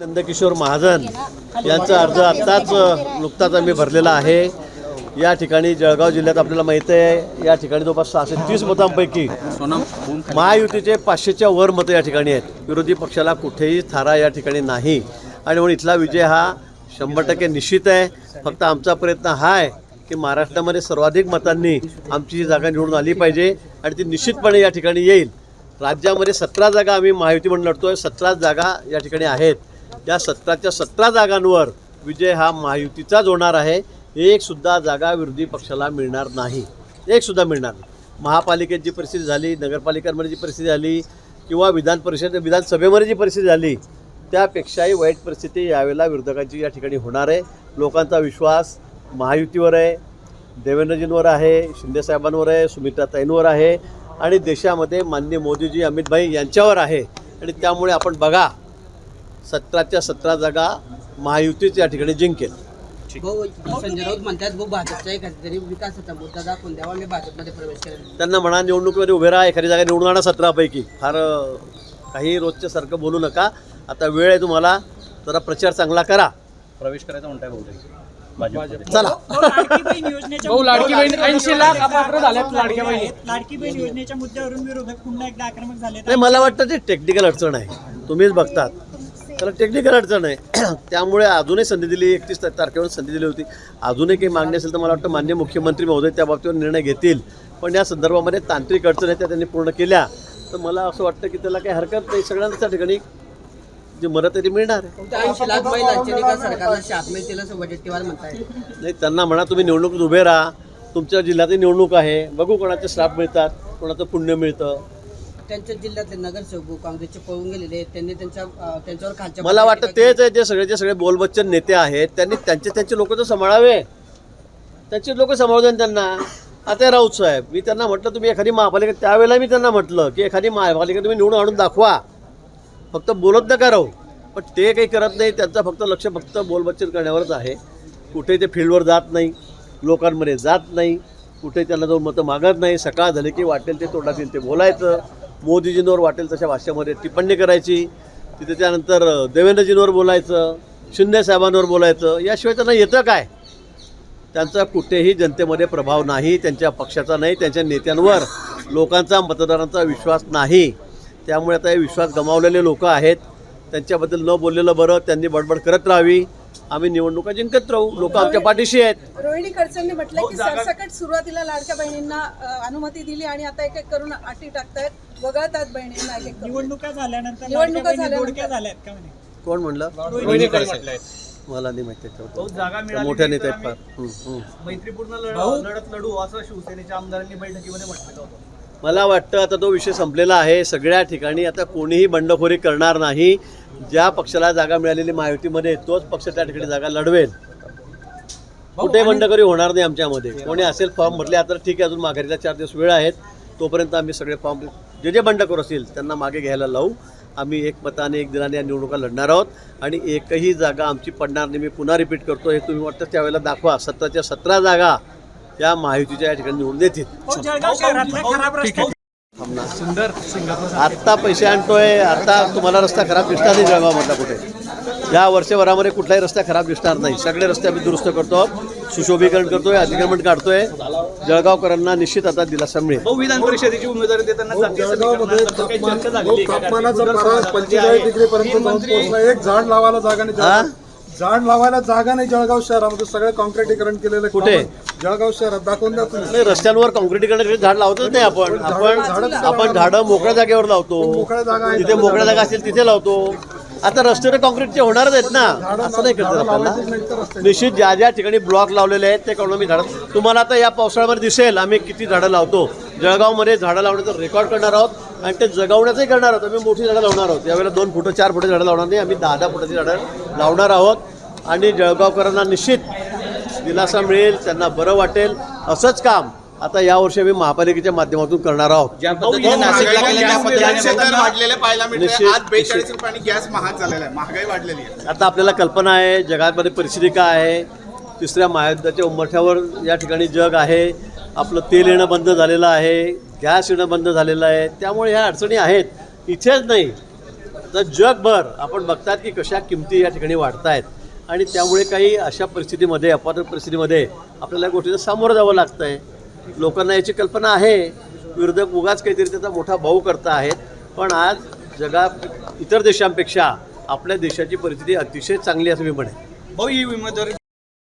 नंदकिशोर महाजन यांचा अर्ज आत्ताच नुकताच आम्ही भरलेला आहे। या ठिकाणी जळगाव जिल्ह्यात आपल्याला माहिती आहे या ठिकाणी जवळपास 630 मतांपैकी महायुतीचे 500च्या वर मतं या ठिकाणी आहेत। विरोधी पक्षाला कुठेही थारा या ठिकाणी नाही आणि म्हणून इथला विजय हा 100% निश्चित आहे। फक्त आमचा प्रयत्न हा आहे की महाराष्ट्रामध्ये सर्वाधिक मतांनी आमची ही जागा निवडून आली पाहिजे आणि ती निश्चितपणे या ठिकाणी येईल। राज्यामध्ये 17 जागा आम्ही महायुती म्हणून लढतोय, 17 जागा या ठिकाणी आहेत। या 17च्या 17 जागांवर विजय हा महायुतीचाच होणार आहे। एक सुद्धा जागा विरोधी पक्षाला मिळणार नाही, एक सुद्धा मिळणार नाही। महापालिकेत जी परिस्थिती झाली, नगरपालिकांमध्ये जी परिस्थिती झाली किंवा विधानसभेमध्ये जी परिस्थिती झाली त्यापेक्षाही वाईट परिस्थिती यावेळेला विरोधकांची या ठिकाणी होणार आहे। लोकांचा विश्वास महायुतीवर आहे, देवेंद्रजींवर आहे, शिंदेसाहेबांवर आहे, सुमित्राताईंवर आहे आणि देशामध्ये माननीय मोदीजी, अमितभाई यांच्यावर आहे आणि त्यामुळे आपण बघा 17च्या 17 जागा महायुतीच या ठिकाणी जिंकेल। संजय राऊत म्हणतात भाजपचा एखादी विकासाचा मुद्दा दाखवून द्यावा, मी भाजपमध्ये प्रवेश करेन। त्यांना म्हणा निवडणुकीमध्ये उभे राहा, एखादी जागा निवडून आणा 17 पैकी। फार काही रोजच्या सारखं बोलू नका, आता वेळ आहे तुम्हाला, जरा प्रचार चांगला करा। प्रवेश करायचा म्हणताय बहुतेक चला। लाडकी बहीण 80 लाख अपात्र झाल्यात लाडकी बहीण योजनेच्या मुद्द्यावरून विरोधक पुन्हा एकदा आक्रमक झाले। नाही, मला वाटतं ते टेक्निकल अडचण आहे, तुम्हीच बघतात त्याला टेक्निकल अडचण आहे। त्यामुळे अजूनही संधी दिली, 31 तारखेवर संधी दिली होती। अजूनही काही मागणी असेल तर मला वाटतं माननीय मुख्यमंत्री महोदय त्या बाबतीवर निर्णय घेतील, पण या संदर्भामध्ये तांत्रिक अडचण आहे त्या त्यांनी पूर्ण केल्या तर मला असं वाटतं की त्याला काही हरकत नाही। सगळ्यांना त्या ठिकाणी जी मदत आहे ती मिळणार आहे। 80 लाख महिलांच्या निकाल सरकारला शाप मिळतील असं वडेट्टीवार म्हणताय। नाही, त्यांना म्हणा तुम्ही निवडणुकीत उभे राहा, तुमच्या जिल्ह्यातही निवडणूक आहे, बघू कोणाचे श्राप मिळतात, कोणाचं पुण्य मिळतं। त्यांच्या जिल्ह्यातले नगरसेवक काँग्रेसचे पळून गेलेले आहेत, त्यांनी त्यांच्यावर खालच्या मला वाटतं तेच आहे जे सगळे बोलबच्चन नेते आहेत त्यांनी त्यांचे लोक तर सांभाळावे, त्यांचे लोक सांभाळू द्या त्यांना। आता राऊत साहेब, मी त्यांना म्हटलं तुम्ही एखादी महापालिका, त्यावेळेला मी त्यांना म्हटलं की एखादी महापालिका तुम्ही निवडून आणून दाखवा, फक्त बोलत नका राहू, पण ते काही करत नाही। त्यांचं लक्ष फक्त बोलबच्चन करण्यावरच आहे। कुठे ते फील्डवर जात नाही, लोकांमध्ये जात नाही, कुठे त्यांना जाऊन मतं मागत नाही। सकाळ झाले की वाटेल ते तोंडातील ते बोलायचं, मोदीजींवर वाटेल तशा भाषेमध्ये टिप्पणी करायची, तिथे त्यानंतर देवेंद्रजींवर बोलायचं, शिंदेसाहेबांवर बोलायचं, याशिवाय त्यांना येतं काय? त्यांचा कुठेही जनतेमध्ये प्रभाव नाही, त्यांच्या पक्षाचा नाही, त्यांच्या नेत्यांवर लोकांचा, मतदारांचा विश्वास नाही। त्यामुळे आता हे विश्वास गमावलेले लोक आहेत, त्यांच्याबद्दल न बोललेलं बरं, त्यांनी बडबड करत राहावी, आम्ही निवडणुका जिंकत राहू, लोक आमच्या पाठीशी आहेत। रोहिणी खडसेंनी म्हटलं की सरसकट सुरुवातीला लाडक्या बहिणींना अनुमती दिली आणि आता एक एक करून अटी टाकतायत, वगळतात बहिणींना एक एक। निवडणुका झाल्यानंतर झाल्यात का म्हणे? कोण म्हणलं? मला नाही माहिती, मोठ्या नेते आहेत फार। मैत्रीपूर्ण लढत लढू असं शिवसेनेच्या आमदारांनी बैठकीमध्ये म्हटलं होतं। मला वाटतं आता तो विषय संपलेला आहे। सगळ्या ठिकाणी आता कोणीही बंडखोरी करणार नाही। ज्या पक्षाला जागा मिळालेली महायुतीमध्ये तोच पक्ष त्या ठिकाणी जागा लढवेल, कुठेही बंडखोरी होणार नाही आमच्यामध्ये। कोणी असेल फॉर्म भरले आता ठीक आहे, अजून माघारीला 4 दिवस वेळ आहेत, तोपर्यंत आम्ही सगळे फॉर्म जे बंडखोर असतील त्यांना मागे घ्यायला लावू। आम्ही एकमताने एक दिनाने या निवडणुका लढणार आहोत आणि एकही जागा आमची पडणार नाही। मी पुन्हा रिपीट करतो, हे तुम्ही वाटतं त्यावेळेला दाखवा, 17च्या 17 जागा या महायुतीच्या या ठिकाणी निवडून देतील। आत्ता पैसे आणतोय, आता तुम्हाला रस्ता खराब दिसणार नाही जळगावमधला कुठे। या वर्षभरामध्ये कुठलाही रस्ता खराब दिसणार नाही, सगळे रस्ते आम्ही दुरुस्त करतो, सुशोभीकरण करतोय, अतिक्रमण काढतोय। जळगावकरांना निश्चित आता दिलासा मिळेल। विधान परिषदेची उमेदवारी देताना एक झाड लावायला जागा नाही, झाड लावायला जागा नाही जळगाव शहरामध्ये, सगळे कॉन्क्रिटीकरण केलेलं कुठे? जळगाव शहरात दाखवून द्या तुम्ही। नाही, रस्त्यांवर कॉन्क्रिटीकरण झाड लावतच नाही आपण झाडं मोकळ्या जागेवर लावतो, मोकळ्या जागा जिथे मोकळ्या जागा असतील तिथे लावतो। आता रस्ते तर कॉन्क्रीटचे होणारच आहेत ना, असं नाही करतात आपल्याला। निश्चित ज्या ज्या ठिकाणी ब्लॉक लावलेले आहेत ते कडून मी झाडं, तुम्हाला आता या पावसाळ्यामध्ये दिसेल आम्ही किती झाडं लावतो। जळगावमध्ये झाडं लावण्याचं रेकॉर्ड करणार आहोत आणि ते जगवण्याचंही करणार आहोत। आम्ही मोठी झाडं लावणार आहोत, यावेळेला 2 फुटं 4 फुटं झाडं लावणार नाही, आम्ही 10-10 फुटाची झाडं लावणार आहोत आणि जळगावकरांना निश्चित दिलासा मिळेल, त्यांना बरं वाटेल। असंच काम आता यावर्षी आम्ही महापालिकेच्या माध्यमातून करणार आहोत। ज्या पद्धतीने नाशिकला केलेल्या वाढलेले पाहायला मिळते, आज 42 रुपयांनी गॅस महाग झालेला आहे, महागाई वाढलेली आहे। आता आपल्याला कल्पना आहे जगामध्ये परिस्थिती काय आहे, तिसऱ्या महायुद्धाच्या उंबरठ्यावर या ठिकाणी जग आहे, आपलं तेल येणं बंद झालेलं आहे, गॅस येणं बंद झालेलं आहे, त्यामुळे ह्या अडचणी आहेत, इथेच नाही तर जगभर आपण बघतात की कशा किमती या ठिकाणी वाढत आहेत आणि त्यामुळे काही अशा परिस्थितीमध्ये अपात्र परिस्थितीमध्ये आपल्याला या गोष्टीचं सामोरं जावं लागतं आहे. लोकांना याची कल्पना आहे, विरोधक उगाच काहीतरी त्याचा मोठा भाऊ करत आहेत, पण आज जगात इतर देशांपेक्षा आपल्या देशाची परिस्थिती अतिशय चांगली असं मी म्हणेन. भाऊ ही उमेदवारी